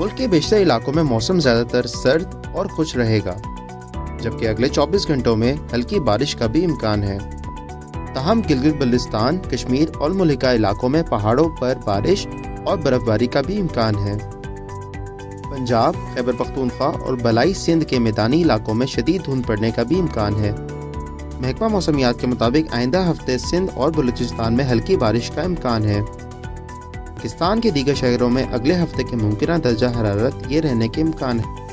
मुल्क के बेशतर इलाकों में मौसम ज़्यादातर सर्द और खुश रहेगा, जबकि अगले 24 घंटों में हल्की बारिश का भी इम्कान है। ताहम गिलगित बल्तिस्तान, कश्मीर और मुल्का इलाकों में पहाड़ों पर बारिश और बर्फबारी का भी इम्कान है। पंजाब, खैबर पख्तूनख्वा और बलाई सिंध के मैदानी इलाकों में शदीद धुंध पड़ने का भी इम्कान है। महकमा मौसमियात के मुताबिक आइंदा हफ्ते सिंध और बलूचिस्तान में हल्की बारिश का इम्कान है। पाकिस्तान के दीगर शहरों में अगले हफ्ते के मुमकिन दर्जा हरारत ये रहने के इम्कान है।